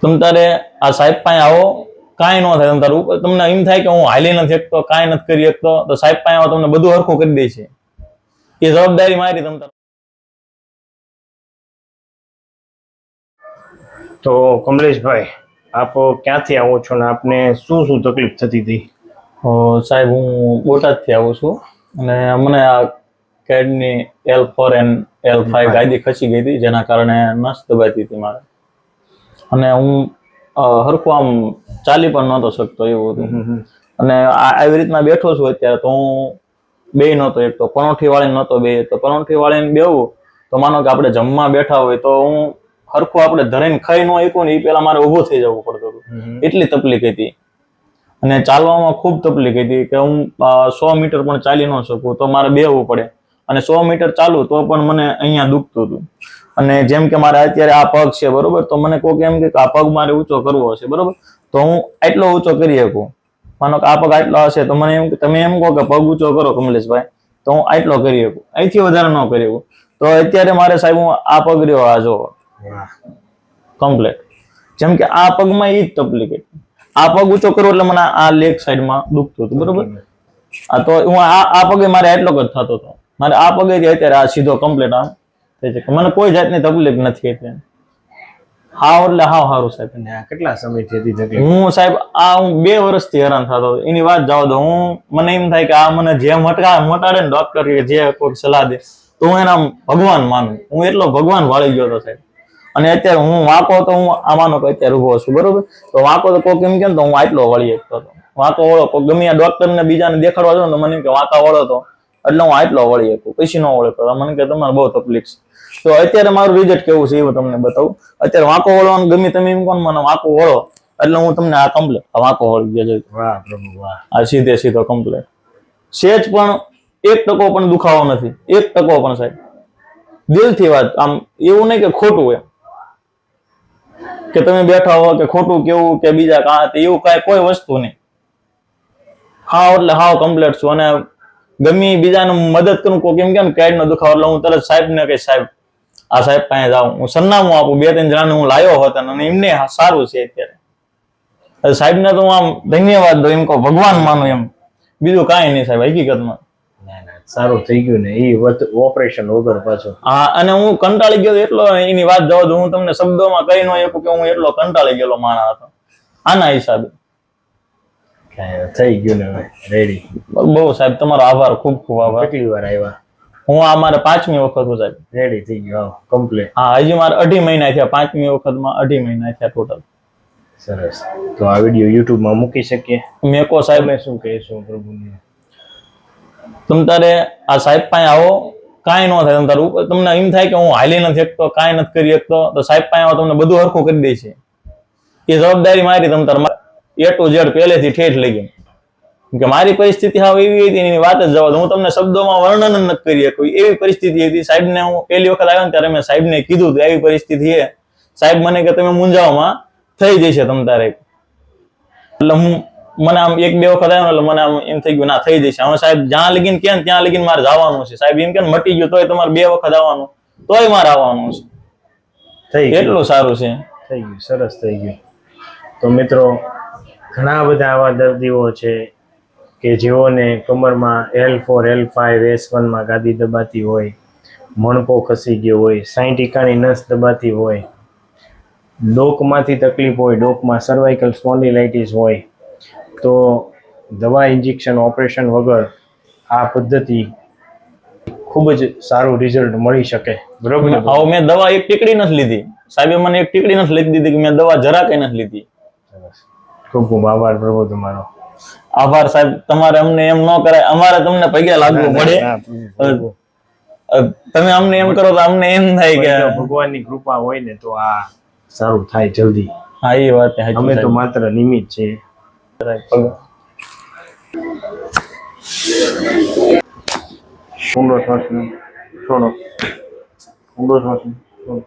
તમ તારે આ સાહેબ પાસે આવો, કાંઈ ન થાય. તમ તારું તમને એમ થાય કે હું હાલી નથી શકતો, કાંઈ નથી કરી શકતો, તો સાહેબ પાસે આવો, તમને બધું હરખું કરી દે છે. એ જવાબદારી મારી. તમ તાર તો કમલેશભાઈ, આપ ક્યાંથી આવો છો ને આપને શું શું તકલીફ થતી હતી? સાહેબ, હું બોટાદથી આવું છું અને મને આ કેડની L4 અને L5 ગાદી ખસી ગઈ હતી, જેના કારણે નસ દબાતી હતી મારે. અને હું હરખું આમ ચાલી પણ નહોતો શકતો એવું હતું. અને આવી રીતના બેઠો છું અત્યારે, તો હું બે નહોતો, એક તો પરોઠી વાળીને નહોતો બે, તો પરોઠી વાળીને બેવું તો માનો કે આપણે જમવા બેઠા હોય તો હું હરખું આપણે ધરીને ખાઈ ન શકું ને એ પેલા મારે ઊભું થઈ જવું પડતું હતું. એટલી તકલીફ હતી. અને ચાલવામાં ખૂબ તકલીફ હતી કે હું 100 મીટર પણ ચાલી ન શકું, તો મારે બેહવું પડે. અને 100 મીટર ચાલુ તો પણ મને અહીંયા દુખતું હતું. અને જેમ કે મારે અત્યારે આ પગ છે બરોબર, તો મને કોઈક એમ કે આ પગ મારે ઊંચો કરવો હશે બરોબર, તો હું આટલો ઊંચો કરી શકું. માનો કે આ પગ આટલો હશે તો મને એમ કે તમે એમ કહો કે પગ ઊંચો કરો કમલેશભાઈ, તો હું આટલો કરી શકું, અહીંથી વધારે ન કરી શકું. તો અત્યારે મારે સાહેબ હું આ પગ રહ્યો આ જો કમ્પ્લેટ, જેમ કે આ પગમાં એ જ તકલીફ હતી. આ પગ ઊંચો કરો એટલે મને આ લેગ સાઈડમાં દુખતું હતું બરોબર. તો હું આ પગે મારે એટલો જ થતો હતો. મારે આ પગે અત્યારે આ સીધો કમ્પ્લેટ આમ થઈ છે. મને કોઈ જાતની તકલીફ નથી અત્યારે. હાવ એટલે હાવ સારું સાહેબ. કેટલા સમયથી હતી તકલીફ? હું સાહેબ હું 2 વર્ષથી હેરાન થતો હતો. એની વાત જવા દો. મને એમ થાય કે આ મને જે મટાડે ને ડોક્ટર જે કોઈ સલાહ દે, તો હું એના ભગવાન માનું. હું એટલો ભગવાન વાળી ગયો હતો સાહેબ. અને અત્યારે હું વાંકો તો હું આ માનો કે અત્યારે ઉભો છું બરોબર, તો વાંકો તો કોઈ કેમ કે તો હું આટલો વળી શકતો હતો. વાંકો વળો કોઈ ગમે ડોક્ટર ને બીજાને દેખાડવા જાવ તો મને કે વાંકા વળો તો એટલે હું આટલો વળી શકું, પછી ન વળતો. મને કે તમારે બહુ તકલીફ છે. તો અત્યારે મારું રિઝલ્ટ કેવું છે એવું તમને બતાવું. અત્યારે વાંકો વળવાનું ગમે તમે એમ કોણ મને વાંકો વળો એટલે હું તમને આ કમ્પ્લેટ વાંકો વળી ગયો. વાહ પ્રભુ વાહ. આ સીધે સીધો કમ્પ્લેટ. સેજ પણ 1% પણ દુખાવો નથી, 1% પણ સાહેબ. દિલથી વાત. આમ એવું નહીં કે ખોટું એમ કે તમે બેઠા હો કે ખોટું કેવું કે બીજા એવું કાંઈ કોઈ વસ્તુ નહીં. હાવ એટલે હાવ કમ્પ્લેટ છું. અને ગમે બીજાને મદદ કરું, કોઈ કેમ કે કેડ નો દુખાવો એટલે હું તરત સાહેબ ને કહીશ સાહેબ આ સાહેબ પાસે જાઉં, હું સરનામું આપું. 2-3 જણાને હું લાવ્યો હતો અને એમને સારું છે અત્યારે. સાહેબ ને તો હું આમ ધન્યવાદ દઉં, એમ કહું ભગવાન માનું એમ, બીજું કાંઈ નહીં સાહેબ હકીકતમાં. સારું થઈ ગયું ને એ ઓપરેશન વગર પાછું. હા, અને હું કંટાળી ગયો એટલો, એની વાત જવા દઉં, હું તમને શબ્દોમાં કહી ન શકું કે હું એટલો કંટાળી ગયેલો માણસ હતો આના હિસાબે. થઈ ગયું ને રેડી. બહુ સાહેબ તમારો આભાર, ખૂબ ખૂબ આભાર. કેટલી વાર આવ્યા? હું આ મારે 5મી વખત હું સાહેબ. રેડી થઈ ગયો કમ્પ્લીટ? હા, હજી મારે 2.5 મહિના થયા. 5મી વખતમાં 2.5 મહિના થયા ટોટલ. સરસ. તો આ વિડીયો યુટ્યુબમાં મૂકી શકીએ? મેકો સાહેબ શું કહેશું પ્રભુને? તમ તારે આ સાહેબ પાસે આવો, કાંઈ ન થાય. તમ તારું તમને એમ થાય કે હું હાલી નથી શકતો, કાંઈ નથી કરી શકતો, તો સાહેબ પાસે આવો, તમને બધું હરખું કરી દે છે. એ જવાબદારી મારી. તમ તાર A to Z પહેલેથી ઠેઠ લઈ ગઈ. કે મારી પરિસ્થિતિ હાવ એવી હતી, એની વાત જ જવા દો. હું તમને શબ્દોમાં વર્ણન નથી કરી શકું, એવી પરિસ્થિતિ હતી. સાહેબને હું પહેલી વખત આવ્યો ને ત્યારે મેં સાહેબને કીધું કે એવી પરિસ્થિતિ છે. સાહેબ મને કે તમે મૂંઝાવમાં થઈ જશે તમ તારે. એટલે મને આમ 1-2 વખત આવ્યો એટલે મને આમ એમ થઈ ગયું ના થઈ જશે. હવે સાહેબ જ્યાં લગીન કે ત્યાં લગીન મારે જવાનું છે. સાહેબ એમ કે મટી ગયું તોય તમારે 2 વખત આવવાનું, તોય મારે આવવાનું છે. થઈ ગયું. એટલું સારું છે. થઈ ગયું, સરસ થઈ ગયું. તો મિત્રો, ઘણા બધા આવા દર્દીઓ છે કે જેઓને કમરમાં L4 L5 S1માં ગાદી દબાતી હોય, મણકો ખસી ગયો હોય, 60 ટીકાની નસ દબાતી હોય, ડોકમાંથી તકલીફ હોય, ડોકમાં સર્વાઇકલ સ્પોન્ડિલાઇટિસ હોય, તો દવા ઇન્જેક્શન ઓપરેશન વગર આ પદ્ધતિ ખૂબ જ સારું રિઝલ્ટ મળી શકે. બરોબર ને? હવે મેં દવા એક ટીકડી નથી લીધી. સાહેબે મને એક ટીકડી નથી લખી દીધી કે મેં દવા જરા કઈ નથી લીધી. ખૂબ ખૂબ આભાર પ્રભુ તમારો. આભાર સાહેબ. તમારે અમને એમ ન કરાય, અમારે તમને પગે લાગવું પડે. તમે અમને એમ કરો તો અમને એમ થાય કે ભગવાનની કૃપા હોય ને તો આ સારું થાય જલ્દી. હા, એ વાત અમે તો માત્ર નિમિત્ત છીએ. ઊંડો શ્વાસ છોડો, ઊંડો શ્વાસ છોડો.